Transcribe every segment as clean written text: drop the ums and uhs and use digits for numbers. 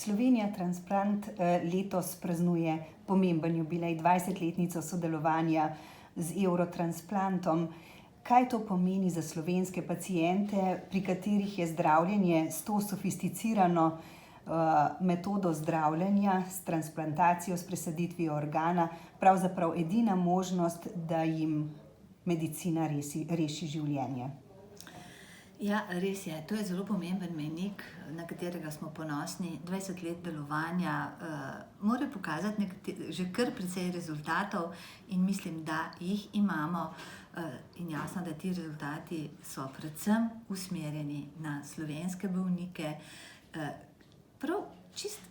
Slovenija Transplant letos praznuje pomemben jubilej, 20-letnico sodelovanja z Eurotransplantom. Kaj to pomeni za slovenske paciente, pri katerih je zdravljenje s to sofisticirano metodo zdravljenja, s transplantacijo, s presaditvijo organa, pravzaprav edina možnost, da jim medicina reši življenje? Ja, res je. To je zelo pomemben mejnik, na katerega smo ponosni. 20 let delovanja mora pokazati že kar precej rezultatov in mislim, da jih imamo. In jasno, da ti rezultati so predvsem usmerjeni na slovenske bolnike. Prav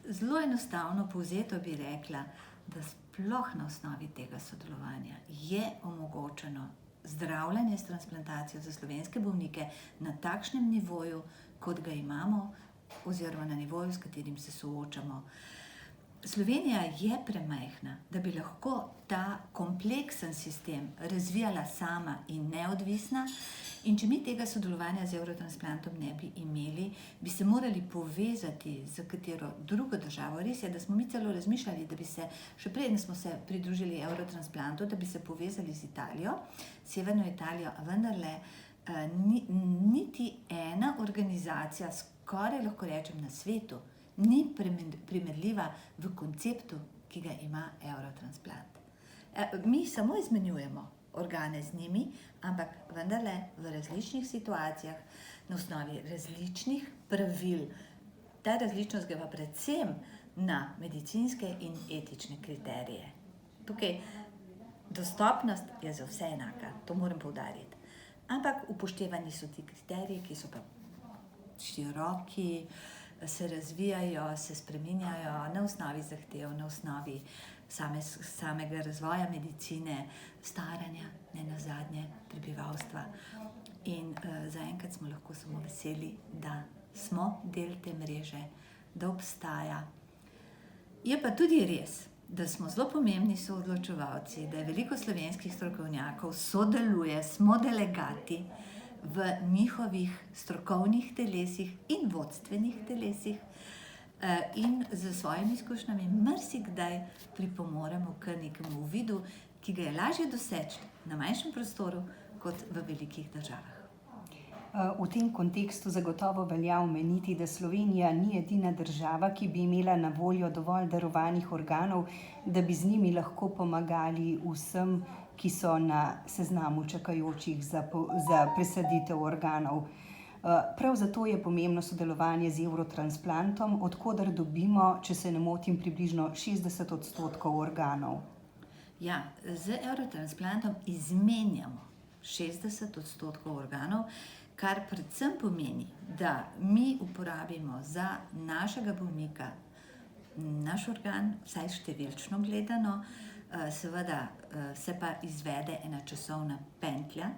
zelo enostavno povzeto bi rekla, da sploh na osnovi tega sodelovanja je omogočeno zdravljenje s transplantacijo za slovenske bolnike na takšnem nivoju, kot ga imamo, oziroma na nivoju, s katerim se soočamo. Slovenija je premajhna, da bi lahko ta kompleksen sistem razvijala sama in neodvisna. In če mi tega sodelovanja z Eurotransplantom ne bi imeli, bi se morali povezati z katero drugo državo. Res je, da smo mi celo razmišljali, da bi se, še preden smo se pridružili Eurotransplantu, da bi se povezali z Italijo, severno Italijo, a vendarle niti ena organizacija, skoraj lahko rečem na svetu, ni primerljiva v konceptu, ki ga ima Eurotransplant. Mi samo izmenjujemo organe z njimi, ampak vendarle v različnih situacijah, na osnovi različnih pravil. Ta različnost gre pa predvsem na medicinske in etične kriterije. Tukaj dostopnost je za vse enaka, to moram poudariti. Ampak upoštevani so ti kriteriji, ki so pa široki, se razvijajo, se spreminjajo na osnovi zahtev, na osnovi samega razvoja medicine, staranja, nenazadnje prebivalstva. In zaenkrat smo lahko samo veseli, da smo del te mreže, da obstaja. Je pa tudi res, da smo zelo pomembni soodločevalci, da je veliko slovenskih strokovnjakov sodeluje, smo delegati v njihovih strokovnih telesih in vodstvenih telesih in z svojimi izkušnjami marsikdaj pripomoremo k nekemu uvidu, ki ga je lažje doseči na manjšem prostoru kot v velikih državah. V tem kontekstu zagotovo velja omeniti, da Slovenija ni edina država, ki bi imela na voljo dovolj darovanih organov, da bi z njimi lahko pomagali vsem, ki so na seznamu čakajočih za presaditev organov. Prav zato je pomembno sodelovanje z Eurotransplantom, od koder dobimo, če se ne motim, približno 60% organov. Ja, z Eurotransplantom izmenjamo 60% organov, kar predvsem pomeni, da mi uporabimo za našega bolnika naš organ, vsaj številčno gledano, seveda se pa izvede ena časovna pentlja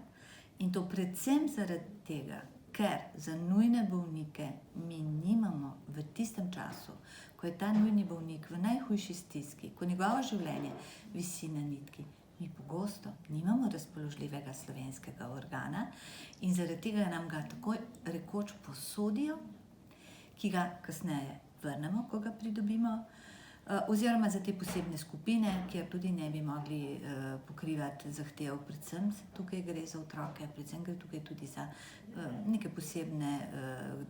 in to predvsem zaradi tega, ker za nujne bolnike mi nimamo v tistem času, ko je ta nujni bolnik v najhujši stiski, ko njegovo življenje visi na nitki, mi pogosto nimamo razpoložljivega slovenskega organa in zaradi tega nam ga takoj rekoč posodijo, ki ga kasneje vrnemo, ko ga pridobimo, oziroma za te posebne skupine, kjer tudi ne bi mogli pokrivati zahtev, predvsem tukaj gre za otroke, predvsem gre tukaj tudi za neke posebne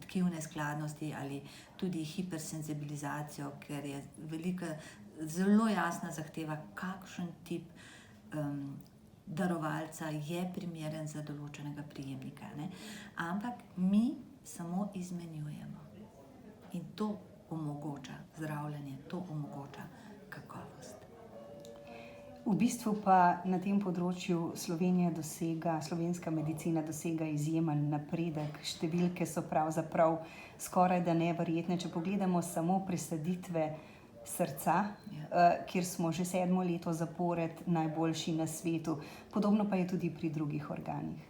tkivne skladnosti ali tudi hipersenzibilizacijo, ker je velika, zelo jasna zahteva, kakšen tip darovalca je primeren za določenega prejemnika. Ampak mi samo izmenjujemo in to omogoča zdravljenje, to omogoča kakovost. V bistvu pa na tem področju slovenska medicina dosega izjemen napredek. Številke so pravzaprav skoraj da neverjetne. Če pogledamo samo presaditve srca, kjer smo že 7. leto zapored najboljši na svetu. Podobno pa je tudi pri drugih organih.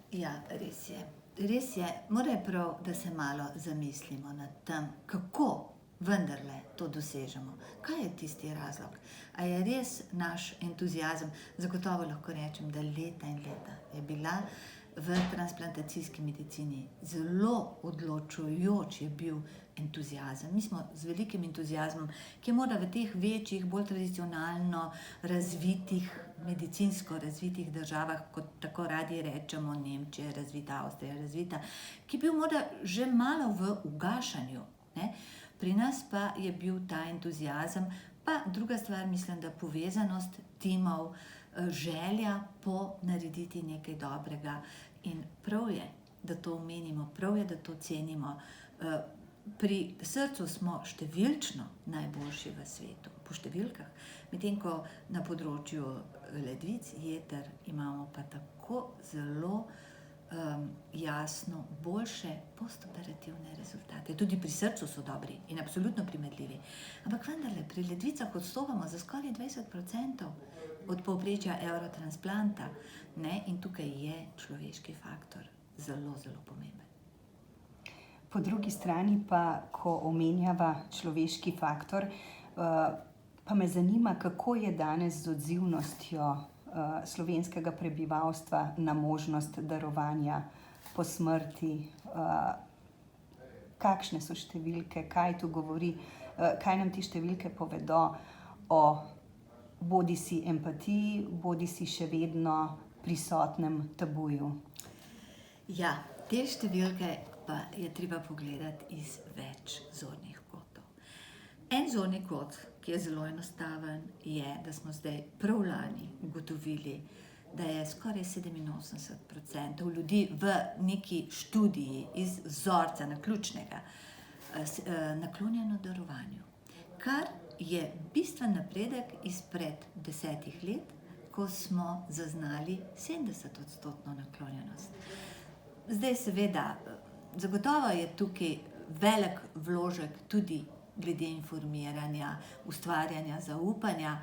Ja, res je. Res je, mora je prav, da se malo zamislimo nad tem, kako vendarle to dosežemo. Kaj je tisti razlog? A je res naš entuziazem? Zagotovo lahko rečem, da leta in leta je bila v transplantacijski medicini zelo odločujoč je bil entuziazem. Mi smo z velikim entuziazmom, ki mora v teh večjih, bolj tradicionalno razvitih, medicinsko razvitih državah, kot tako radi rečemo, Nemčija je razvita, Avstrija je razvita, ki bil morda že malo v ugašanju, ne? Pri nas pa je bil ta entuziazem, pa druga stvar, mislim, da povezanost timov, želja po narediti nekaj dobrega. In prav je, da to omenimo, prav je, da to cenimo. Pri srcu smo številčno najboljši v svetu, po številkah, medtem ko na področju ledvic, jeter imamo pa tako zelo jasno boljše postoperativne rezultate. Tudi pri srcu so dobri in absolutno primerljivi. Ampak vendarle, pri ledvicah odstopamo za skoraj 20% od povprečja Eurotransplanta, ne? In tukaj je človeški faktor zelo, zelo pomemben. Po drugi strani pa, ko omenjava človeški faktor, pa me zanima, kako je danes z odzivnostjo slovenskega prebivalstva na možnost darovanja po smrti. Kakšne so številke, kaj tu govori, kaj nam te številke povedo o bodisi empatiji, bodisi še vedno prisotnem tabuju? Ja, te številke pa je treba pogledati iz več zornih kotov. En zorni kot, ki je zelo enostaven, je, da smo zdaj prav lani ugotovili, da je skoraj 87% ljudi v neki študiji iz vzorca naključnega naklonjeno darovanju. Kar je bistven napredek izpred 10 let, ko smo zaznali 70% naklonjenost. Zdaj seveda, zagotovo je tukaj velik vložek tudi glede informiranja, ustvarjanja zaupanja.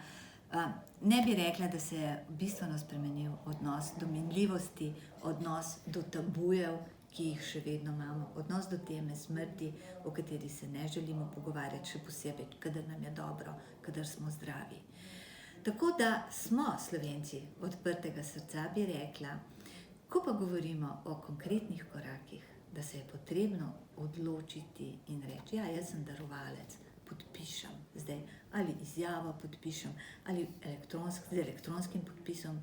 Ne bi rekla, da se je bistveno spremenil odnos do minljivosti, odnos do tabujev, ki jih še vedno imamo, odnos do teme smrti, o kateri se ne želimo pogovarjati, še posebej, kadar nam je dobro, kadar smo zdravi. Tako da smo Slovenci odprtega srca, bi rekla, ko pa govorimo o konkretnih korakih, da se je potrebno odločiti in reči, ja, jaz sem darovalec, podpišem zdaj, ali izjavo podpišem, ali z elektronskim podpisom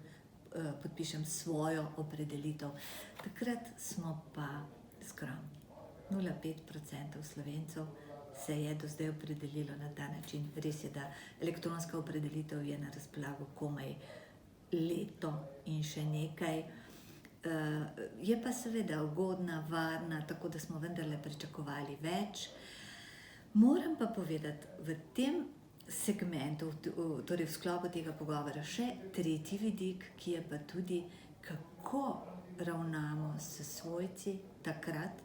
podpišem svojo opredelitev. Takrat smo pa skromni. 0,5% Slovencev se je do zdaj opredelilo na ta način. Res je, da elektronska opredelitev je na razpolago komaj leto in še nekaj. Je pa seveda ugodna, varna, tako da smo vendarle pričakovali več. Moram pa povedati, v tem segmentu, torej v sklopu tega pogovora, še tretji vidik, ki je pa tudi, kako ravnamo s svojci takrat,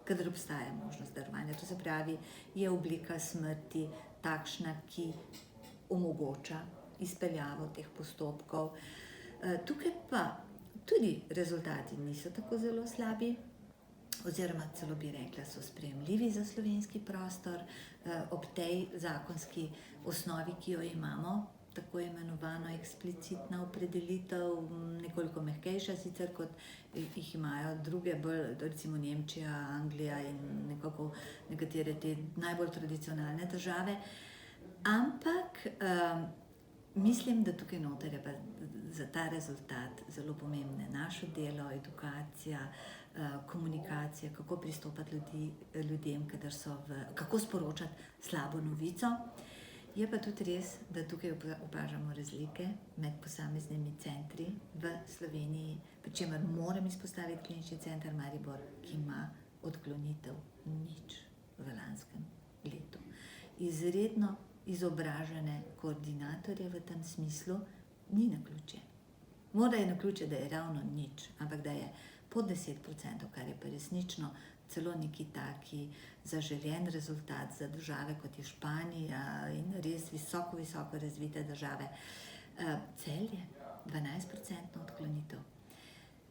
kadar obstaja možnost darovanja. To se pravi, je oblika smrti takšna, ki omogoča izpeljavo teh postopkov. Tukaj pa tudi rezultati niso tako zelo slabi, oziroma celo bi rekla, so sprejemljivi za slovenski prostor, ob tej zakonski osnovi, ki jo imamo, tako imenovano eksplicitna opredelitev, nekoliko mehkejša sicer, kot jih imajo druge, bolj, recimo Nemčija, Anglija in nekako nekatere te najbolj tradicionalne države. Ampak mislim, da tukaj noter je pa za ta rezultat zelo pomembne naše delo, edukacija, komunikacija, kako pristopati ljudem, kako sporočati slabo novico. Je pa tudi res, da tukaj opažamo razlike med posameznimi centri v Sloveniji, pri čemer moram izpostaviti Klinični center Maribor, ki ima odklonitev 0 v lanskem letu. Izredno izobražene koordinatorje v tem smislu, ni naključje. Mora je naključje, da je ravno 0, ampak da je pod 10%, kar je pa resnično celo neki taki zaželjen rezultat za države, kot je Španija in res visoko razvite države. Celje, 12% odklonitev.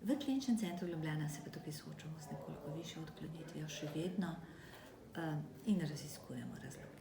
V Kliničnem centru Ljubljana se pa tukaj soočamo z nekoliko višjo odklonitvijo še vedno in raziskujemo razlog.